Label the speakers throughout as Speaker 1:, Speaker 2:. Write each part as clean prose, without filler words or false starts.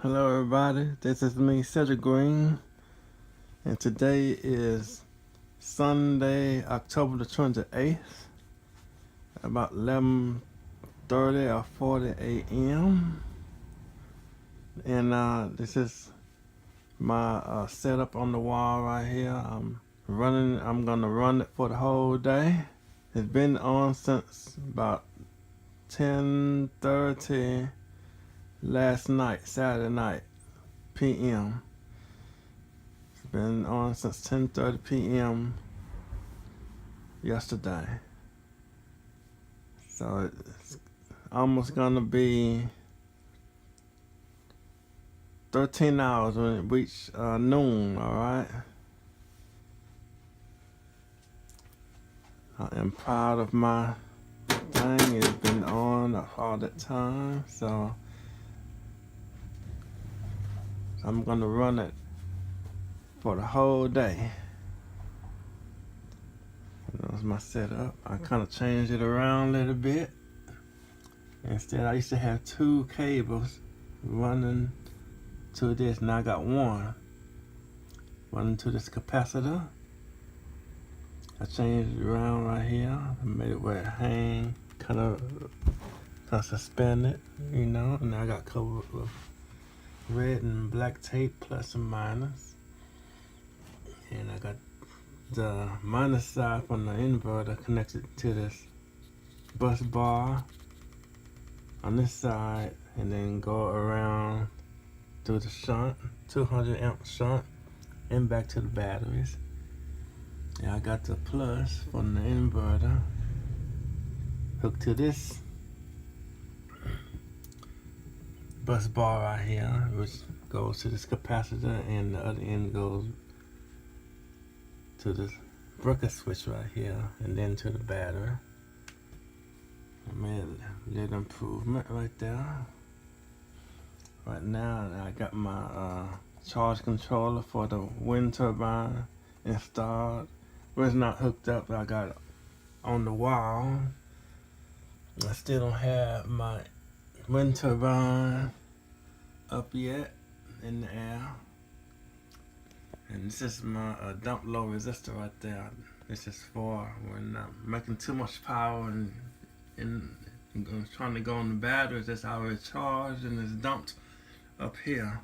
Speaker 1: Hello everybody, this is me, Cedric Green, and today is Sunday, October the 28th, about 11:30 or 40 a.m. And this is my setup on the wall right here. I'm gonna run it for the whole day. It's been on since about 10:30 last night, Saturday night, p.m. Been on since 10:30 p.m. yesterday. So it's almost gonna be 13 hours when it reaches noon, alright? I am proud of my thing. It's been on all that time, so I'm gonna run it for the whole day. That's my setup. I kind of changed it around a little bit. Instead, I used to have two cables running to this. Now I got one running to this capacitor. I changed it around right here. I made it where it hang, kind of suspended, you know. And I got covered with red and black tape, plus and minus. And I got the minus side from the inverter connected to this bus bar on this side, and then go around through the shunt, 200 amp shunt, and back to the batteries. And I got the plus from the inverter hooked to this bus bar right here, which goes to this capacitor, and the other end goes to this breaker switch right here, and then to the battery. I made a little improvement right there. Right now, I got my charge controller for the wind turbine installed. Well, it's not hooked up, but I got it on the wall. I still don't have my wind turbine up yet in the air. And this is my dump low resistor right there. This is for when I'm making too much power and trying to go on the batteries that's already charged and it's dumped up here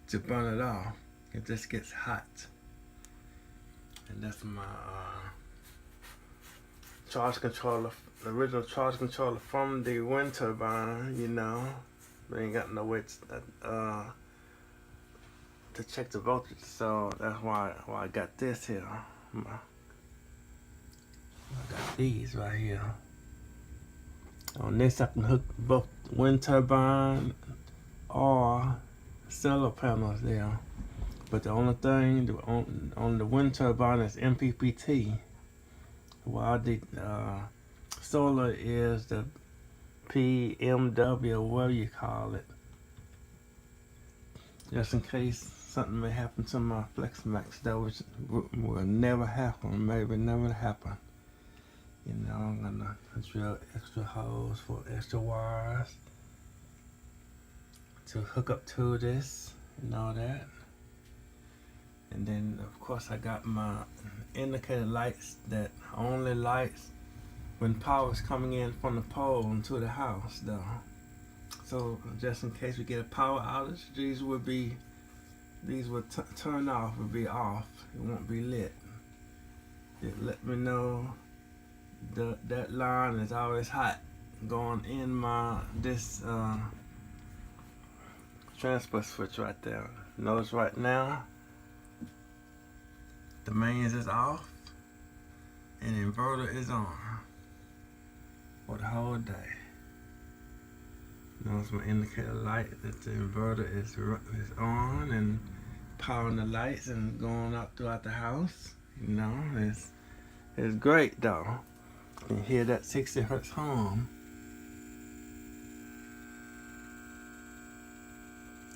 Speaker 1: to burn it off. It just gets hot. And that's my charge controller, the original charge controller from the wind turbine, you know. But ain't got no way to check the voltage, so that's why I got this here. I got these right here. On this I can hook both wind turbine or solar panels there. But the only thing on the wind turbine is MPPT, while the solar is the PMW, or whatever you call it. Just in case something may happen to my FlexMax, that will never happen, maybe never happen. You know, I'm gonna drill extra holes for extra wires to hook up to this and all that. And then of course I got my indicator lights that only lights when power is coming in from the pole into the house though. So just in case we get a power outage, these will turn off, will be off. It won't be lit. It let me know that line is always hot going in this transfer switch right there. Notice right now the mains is off and the inverter is on for the whole day. Notice my indicator light that the inverter is on and powering the lights and going up throughout the house. You know, it's great though. You can hear that 60 hertz hum.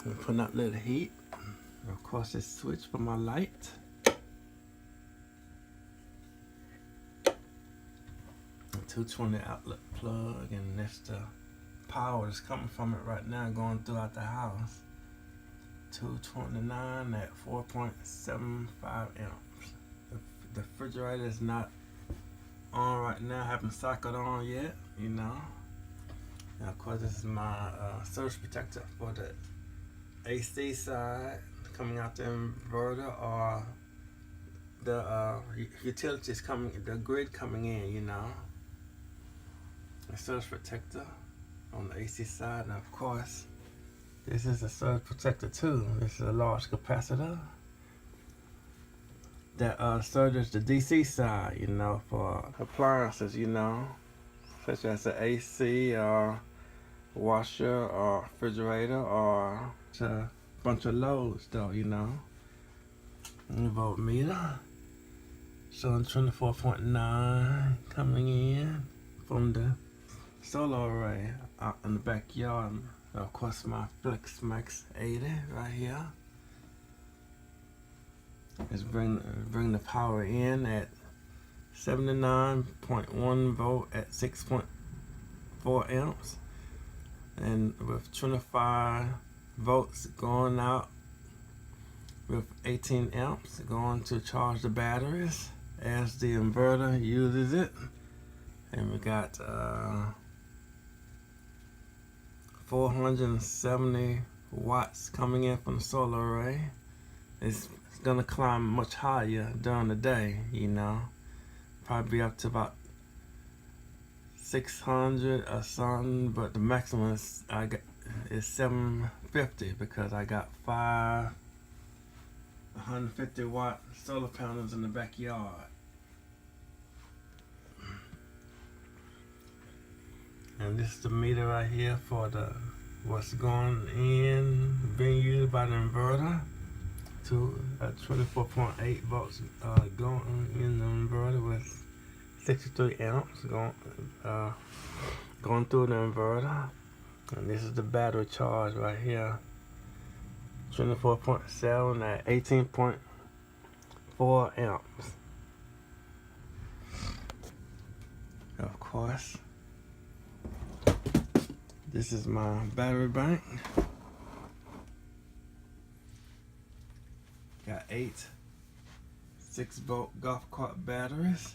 Speaker 1: I'm putting out a little heat. Of course, this switch for my light. A 220 outlet plug, and that's the power that's coming from it right now going throughout the house. 229 at 4.75 amps. The refrigerator is not on right now. I haven't cycled on yet, you know. And of course, this is my surge protector for the AC side coming out the inverter, or the utilities coming, the grid coming in, you know. A surge protector on the AC side, and of course, this is a surge protector too. This is a large capacitor that surges the DC side, you know, for appliances, you know, such as the AC or washer or refrigerator or a bunch of loads though, you know. Voltmeter showing 24.9 coming in from the solar array out in the backyard. Of course, my FlexMax 80 right here is bring the power in at 79.1 volt at 6.4 amps, and with 25 volts going out with 18 amps going to charge the batteries as the inverter uses it. And we got 470 watts coming in from the solar array. It's gonna climb much higher during the day, you know. Probably up to about 600 or something, but the maximum is 750 because I got 150 watt solar panels in the backyard. And this is the meter right here for the what's going in, being used by the inverter to 24.8 volts going in the inverter with 63 amps going through the inverter. And this is the battery charge right here, 24.7 at 18.4 amps. Of course, this is my battery bank. Got 8 6-volt golf cart batteries.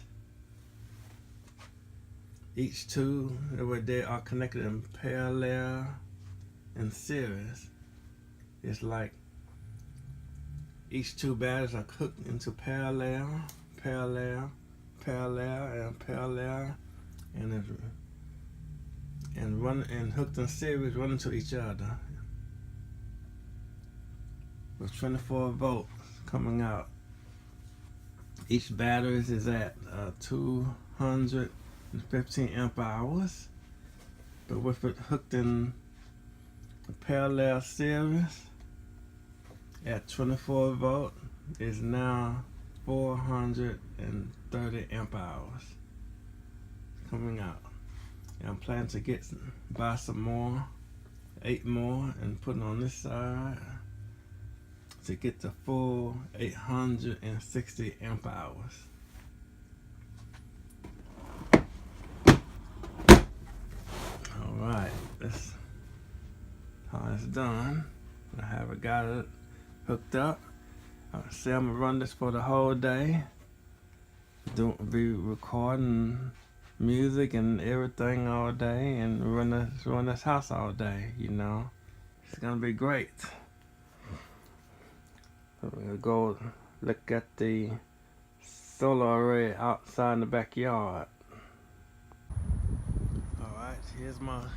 Speaker 1: Each two, they are connected in parallel and series. It's like each two batteries are hooked into parallel, and hooked in series, running to each other with 24 volts coming out. Each battery is at 215 amp hours, but with it hooked in a parallel series at 24 volt is now 430 amp hours coming out. And I'm planning to buy some more, 8 more, and put it on this side to get the full 860 amp hours. Alright, that's how it's done. I haven't got it hooked up. I'm gonna run this for the whole day. Be recording music and everything all day, and run this house all day, you know. It's gonna be great. So we're gonna go look at the solar array outside in the backyard. Alright,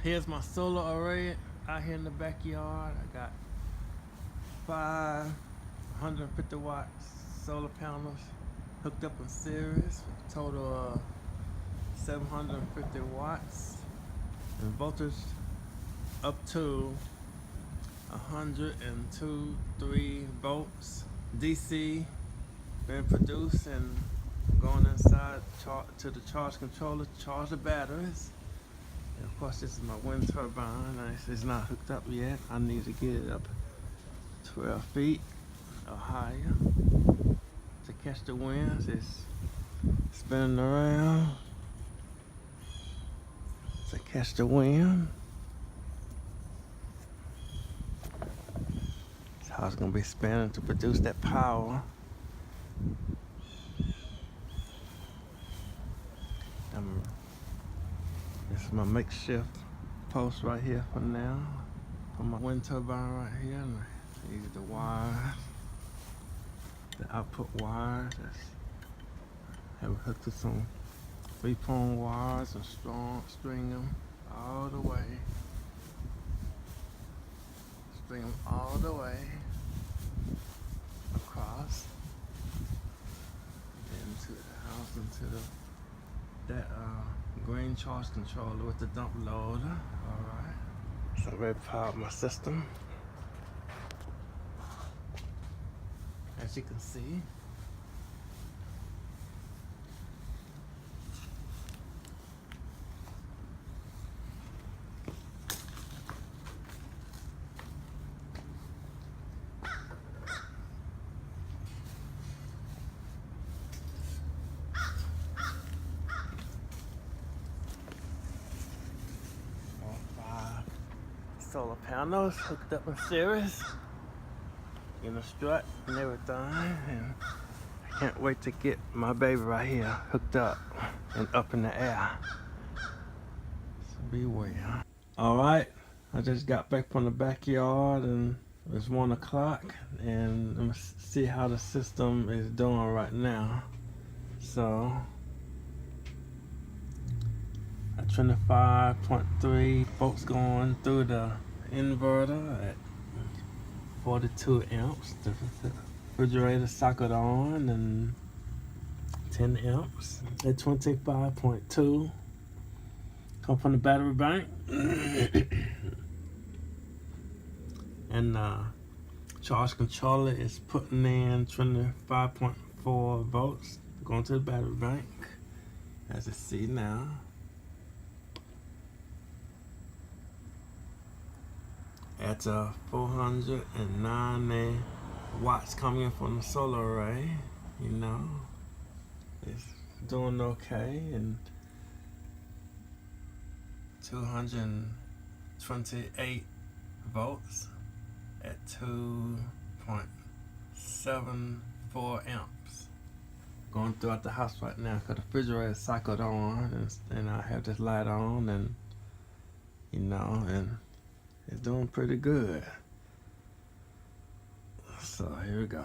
Speaker 1: here's my solar array out here in the backyard. I got 550 watt solar panels hooked up in series, with a total of 750 watts, and voltage up to 102.3 volts DC being produced and going inside to the charge controller to charge the batteries. And of course, this is my wind turbine. It's not hooked up yet. I need to get it up 12 feet or higher to catch the winds. It's spinning around to catch the wind. That's how it's gonna be spinning to produce that power. This is my makeshift post right here for now. Put my wind turbine right here, and these are the wires, the output wires. Have it hooked to some 3-prong wires and string them all the way. String them all the way across into the house, into that green charge controller with the dump loader. All right. So I'm ready to power up my system. As you can see. Solar panels hooked up in series in a strut and everything, and I can't wait to get my baby right here hooked up and up in the air. So beware. All right, I just got back from the backyard and it's 1 o'clock, and let me see how the system is doing right now. So 25.3 volts going through the inverter at 42 amps. The refrigerator socket on, and 10 amps at 25.2. Come from the battery bank. And charge controller is putting in 25.4 volts going to the battery bank, as you see now. At 490 watts coming from the solar array, you know, it's doing okay. And 228 volts at 2.74 amps going throughout the house right now, because the refrigerator is cycled on, and I have this light on, and you know, and it's doing pretty good. So here we go.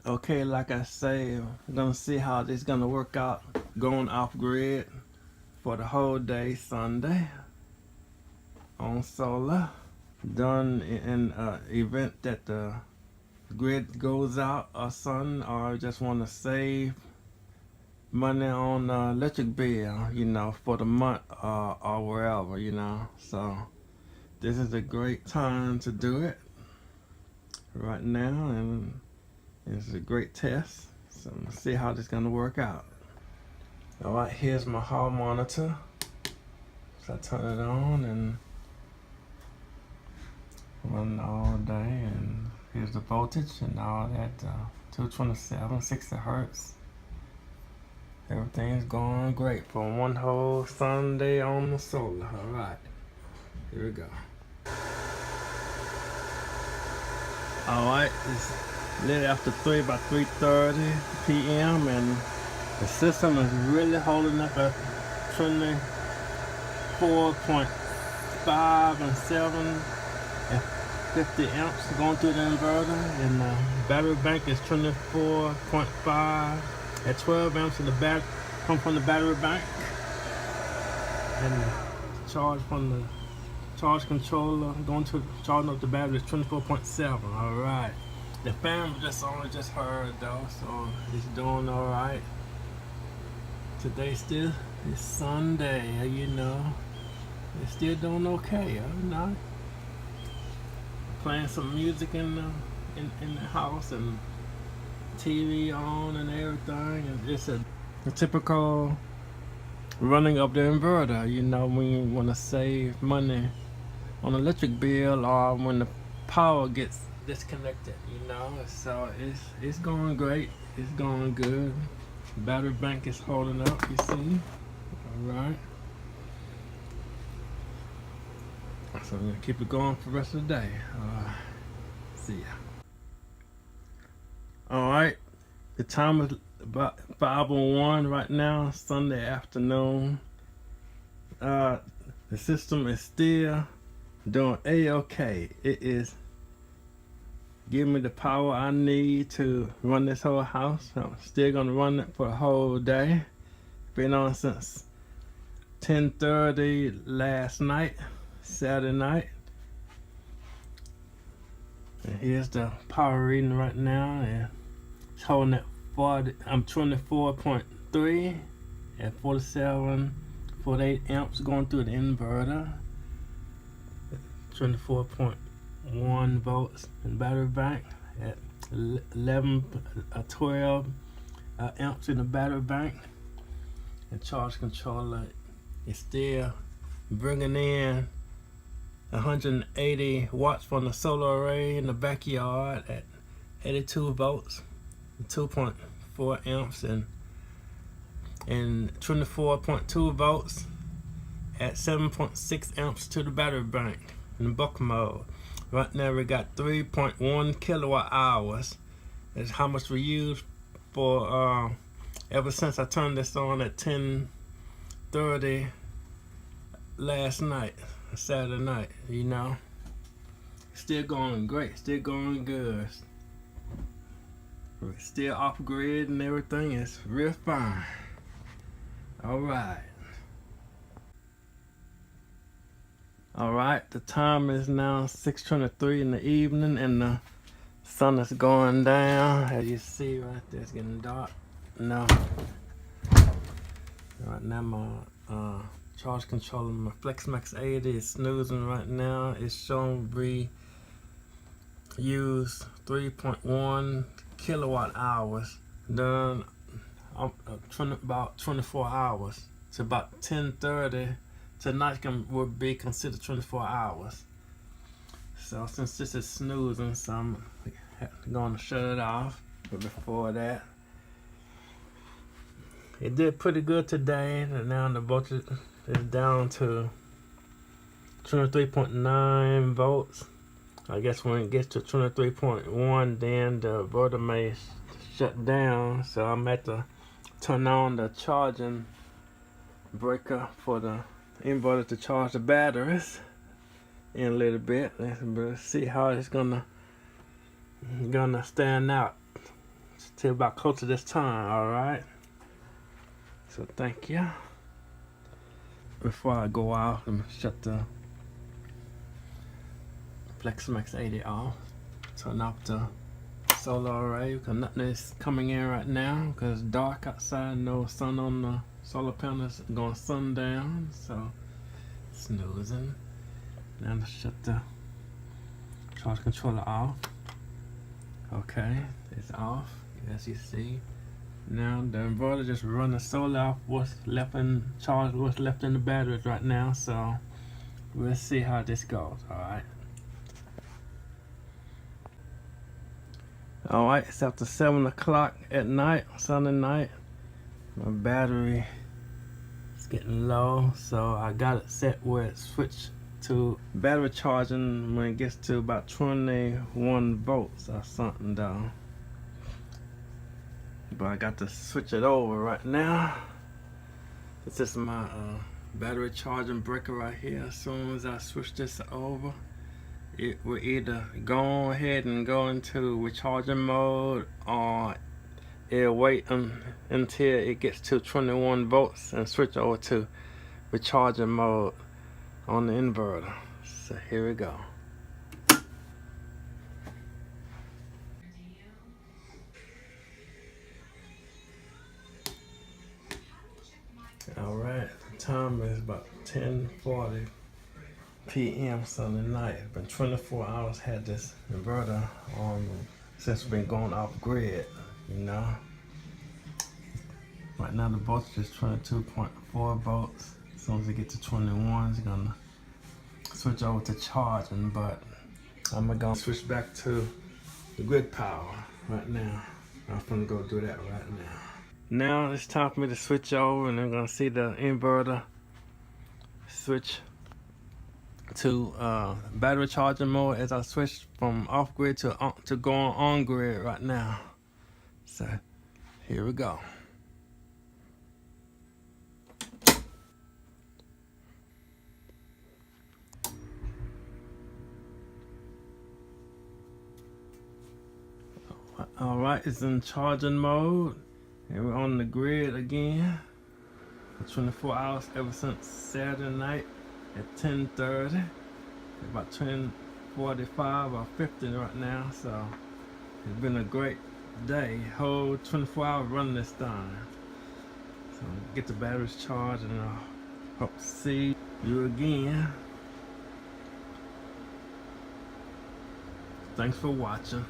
Speaker 1: Okay, like I say, we're gonna see how this is gonna work out going off grid for the whole day Sunday on solar. Done in an event that the grid goes out or something, or just want to save money on the electric bill, you know, for the month or wherever, you know. So this is a great time to do it right now, and it's a great test. So let's see how this is gonna work out. All right, here's my hall monitor. So I turn it on and run all day, and here's the voltage and all that. 227, 60 hertz. Everything's going great for one whole Sunday on the solar. All right, here we go. All right, it's a little after 3, about 3:30 p.m. and the system is really holding up at 24.5 and 7 and 50 amps going through the inverter, and the battery bank is 24.5 at 12 amps, and the battery come from the battery bank, and the charge from the charge controller going to charging up the battery is 24.7. All right, the fan just heard though, so it's doing all right. Today still is Sunday, you know. It's still doing okay, you know. Playing some music in the house, and TV on and everything. And it's a typical running of the inverter, you know, when you want to save money on the electric bill or when the power gets disconnected, you know. So it's going great. It's going good. The battery bank is holding up, you see. All right. So we're gonna keep it going for the rest of the day. See ya. Alright, the time is about 5:01 right now, Sunday afternoon. The system is still doing A-OK. It is giving me the power I need to run this whole house. I'm still gonna run it for a whole day. Been on since 10:30 last night, Saturday night. And here's the power reading right now, and it's holding at 40. I'm 24.3 at 48 amps going through the inverter. 24.1 volts in battery bank at 12 amps in the battery bank. And charge controller is still bringing in 180 watts from the solar array in the backyard at 82 volts, 2.4 amps, and 24.2 volts at 7.6 amps to the battery bank in the buck mode. Right now we got 3.1 kilowatt hours. That's how much we use for ever since I turned this on at 10:30 last night, Saturday night, you know. Still going great, still going good. We're still off grid and everything is real fine. Alright. Alright, the time is now 6:23 in the evening and the sun is going down. As you see right there, it's getting dark. No. Right now my charge controller, my FlexMax 80 is snoozing right now. It's showing we use 3.1 kilowatt hours. Done about 24 hours. It's about 10:30. Tonight would be considered 24 hours. So since this is snoozing, so I'm going to shut it off. But before that, it did pretty good today, and now the voltage is down to 23.9 volts. I guess when it gets to 23.1, then the inverter may shut down. So I'm at to turn on the charging breaker for the inverter to charge the batteries in a little bit. Let's see how it's gonna stand out till about close to this time. All right. So thank you. Before I go out, I'm gonna shut the FlexMax 80 off. Turn off the solar array because nothing is coming in right now because it's dark outside. No sun on the solar panels, going sundown. So snoozing. Now let's shut the charge controller off. Okay, it's off as you see. Now the inverter just running solar off what's left in charge, what's left in the batteries right now. So we'll see how this goes. All right, it's after 7 o'clock at night, Sunday night. My battery is getting low, so I got it set where it switched to battery charging when it gets to about 21 volts or something though. But I got to switch it over right now. This is my battery charging breaker right here. As soon as I switch this over, it will either go ahead and go into recharging mode, or it'll wait until it gets to 21 volts and switch over to recharging mode on the inverter. So here we go. Alright, the time is about 10:40 p.m. Sunday night. It's been 24 hours had this inverter on since we've been going off grid, you know. Right now the voltage is 22.4 volts. As soon as it gets to 21, it's gonna switch over to charging, but I'm gonna switch back to the grid power right now. I'm gonna go do that right now. Now it's time for me to switch over, and I'm gonna see the inverter switch to battery charging mode as I switch from off grid to going on grid right now. So here we go. All right, it's in charging mode, and we're on the grid again for 24 hours ever since Saturday night at 10:30. About 10:45 or 50 right now, so it's been a great day. Whole 24 hours running this time. So get the batteries charged, and I hope to see you again. Thanks for watching.